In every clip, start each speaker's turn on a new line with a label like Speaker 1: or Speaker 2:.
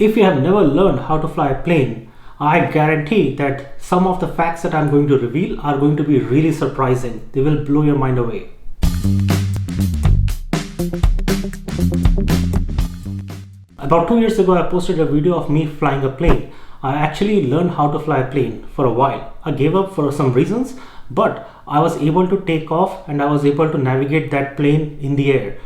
Speaker 1: If you have never learned how to fly a plane, I guarantee that some of the facts that I'm going to reveal are going to be really surprising. They will blow your mind away. About 2 years ago, I posted a video of me flying a plane. I actually learned how to fly a plane for a while. I gave up for some reasons, but I was able to take off and I was able to navigate that plane in the air.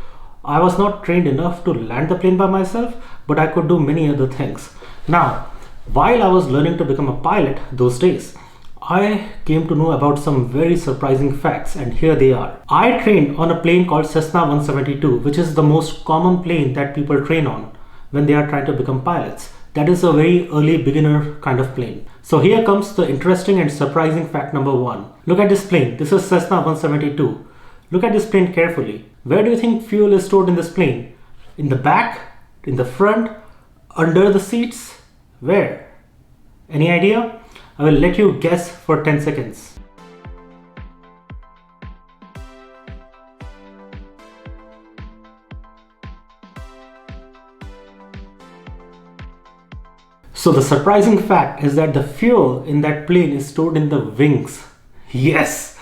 Speaker 1: I was not trained enough to land the plane by myself, but I could do many other things. Now, while I was learning to become a pilot those days, I came to know about some very surprising facts, and here they are. I trained on a plane called Cessna 172, which is the most common plane that people train on when they are trying to become pilots. That is a very early beginner kind of plane. So here comes the interesting and surprising fact number 1. Look at this plane. This is Cessna 172. Look at this plane carefully. Where do you think fuel is stored in this plane? In the back? In the front? Under the seats? Where? Any idea? I will let you guess for 10 seconds. So the surprising fact is that the fuel in that plane is stored in the wings. Yes,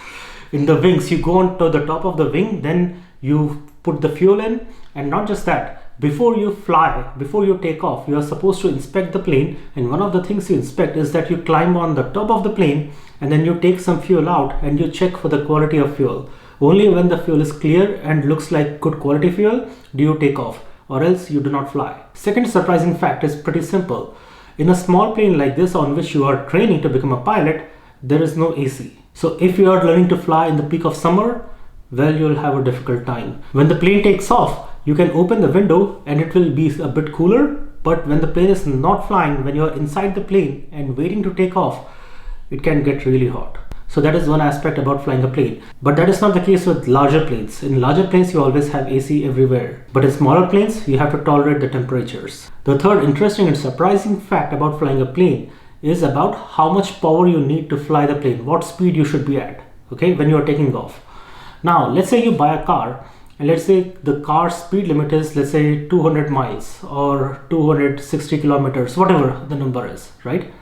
Speaker 1: in the wings. You go on to the top of the wing, then you put the fuel in, and not just that. Before you fly, before you take off, you are supposed to inspect the plane, and one of the things you inspect is that you climb on the top of the plane and then you take some fuel out and you check for the quality of fuel. Only when the fuel is clear and looks like good quality fuel do you take off, or else you do not fly. Second surprising fact is pretty simple. In a small plane like this on which you are training to become a pilot, there is no AC. So if you are learning to fly in the peak of summer, well, you'll have a difficult time. When the plane takes off, you can open the window and it will be a bit cooler, but when the plane is not flying, when you are inside the plane and waiting to take off, it can get really hot. So that is one aspect about flying a plane. But that is not the case with larger planes. In larger planes, you always have AC everywhere. But in smaller planes, you have to tolerate the temperatures. The third interesting and surprising fact about flying a plane is about how much power you need to fly the plane, what speed you should be at, okay, when you are taking off. Now, let's say you buy a car, and let's say the car speed limit is, let's say, 200 miles or 260 kilometers, whatever the number is, right?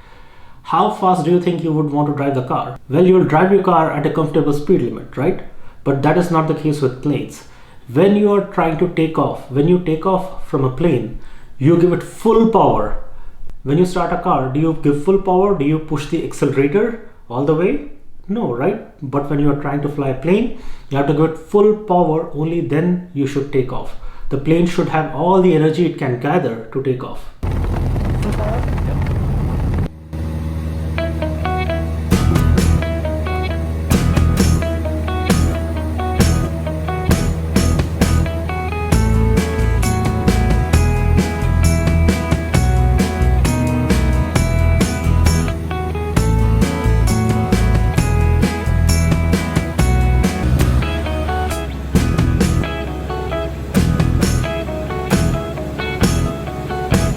Speaker 1: How fast do you think you would want to drive the car? Well, you will drive your car at a comfortable speed limit, right? But that is not the case with planes. When you are trying to take off, when you take off from a plane, you give it full power. When you start a car, do you give full power? Do you push the accelerator all the way? No, right? But when you are trying to fly a plane, you have to give it full power, only then you should take off. The plane should have all the energy it can gather to take off.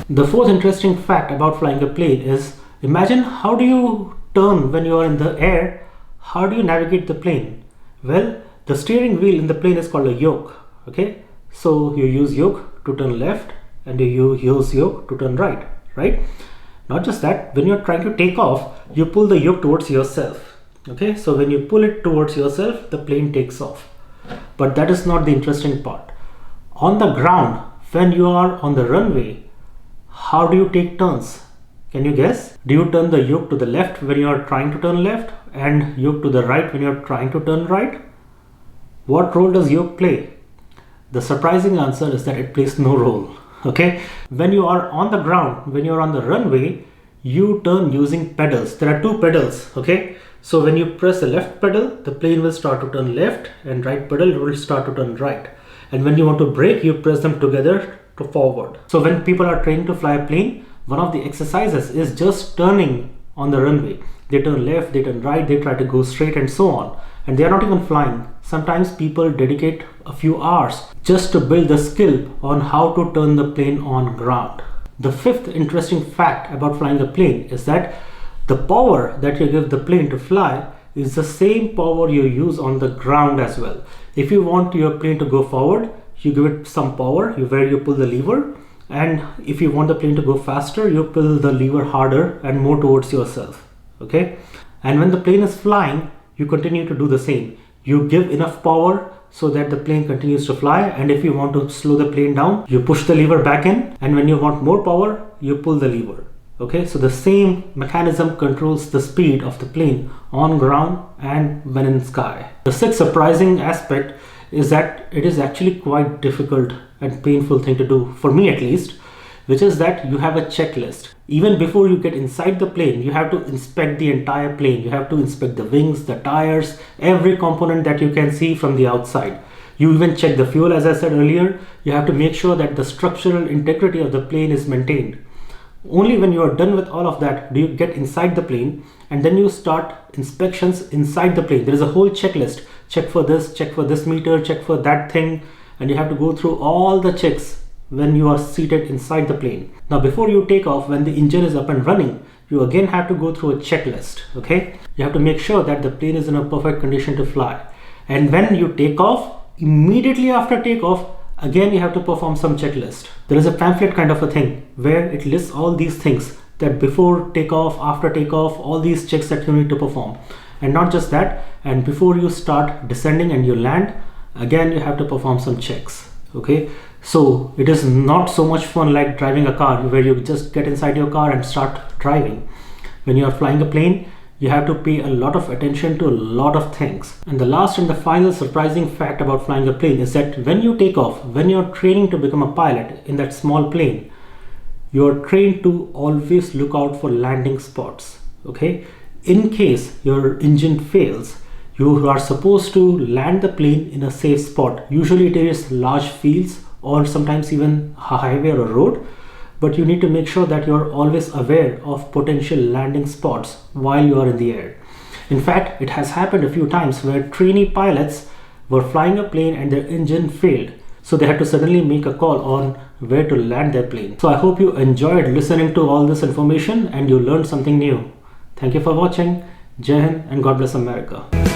Speaker 1: The fourth interesting fact about flying a plane is, imagine how do you turn when you are in the air? How do you navigate the plane? Well, the steering wheel in the plane is called a yoke, okay? So you use yoke to turn left and you use yoke to turn right, right? Not just that, when you're trying to take off, you pull the yoke towards yourself, okay? So when you pull it towards yourself, the plane takes off. But that is not the interesting part. On the ground, when you are on the runway, how do you take turns? Can you guess? Do you turn the yoke to the left when you are trying to turn left and yoke to the right when you are trying to turn right? What role does yoke play? The surprising answer is that it plays no role. Okay? When you are on the ground, when you are on the runway, you turn using pedals. There are two pedals, okay? So when you press the left pedal, the plane will start to turn left, and right pedal will start to turn right. And when you want to brake, you press them together to forward. So when people are trained to fly a plane, one of the exercises is just turning on the runway. They turn left, they turn right, they try to go straight and so on. And they are not even flying. Sometimes people dedicate a few hours just to build the skill on how to turn the plane on ground. The fifth interesting fact about flying a plane is that the power that you give the plane to fly is the same power you use on the ground as well. If you want your plane to go forward, you give it some power where you pull the lever, and if you want the plane to go faster, you pull the lever harder and more towards yourself. Okay, and when the plane is flying, you continue to do the same. You give enough power so that the plane continues to fly, and if you want to slow the plane down, you push the lever back in, and when you want more power, you pull the lever. Okay, so the same mechanism controls the speed of the plane on ground and when in sky. The sixth surprising aspect is that it is actually quite difficult and painful thing to do, for me at least, which is that you have a checklist. Even before you get inside the plane, you have to inspect the entire plane. You have to inspect the wings, the tires, every component that you can see from the outside. You even check the fuel, as I said earlier. You have to make sure that the structural integrity of the plane is maintained. Only when you are done with all of that do you get inside the plane, and then you start inspections inside the plane. There is a whole checklist. Check for this meter, check for that thing, and you have to go through all the checks when you are seated inside the plane. Now before you take off, when the engine is up and running, you again have to go through a checklist. Okay, you have to make sure that the plane is in a perfect condition to fly. And when you take off, immediately after takeoff, again you have to perform some checklist. There is a pamphlet kind of a thing where it lists all these things, that before takeoff, after takeoff, all these checks that you need to perform. And not just that, and before you start descending and you land, again you have to perform some checks. Okay, so it is not so much fun like driving a car where you just get inside your car and start driving. When you are flying a plane, you have to pay a lot of attention to a lot of things. And the last and the final surprising fact about flying a plane is that when you take off, when you're training to become a pilot in that small plane, you're trained to always look out for landing spots. Okay, in case your engine fails, you are supposed to land the plane in a safe spot. Usually it is large fields or sometimes even a highway or a road, but you need to make sure that you're always aware of potential landing spots while you are in the air. In fact, it has happened a few times where trainee pilots were flying a plane and their engine failed, so they had to suddenly make a call on where to land their plane. So I hope you enjoyed listening to all this information and you learned something new. Thank you for watching. Jai Hind and God bless America.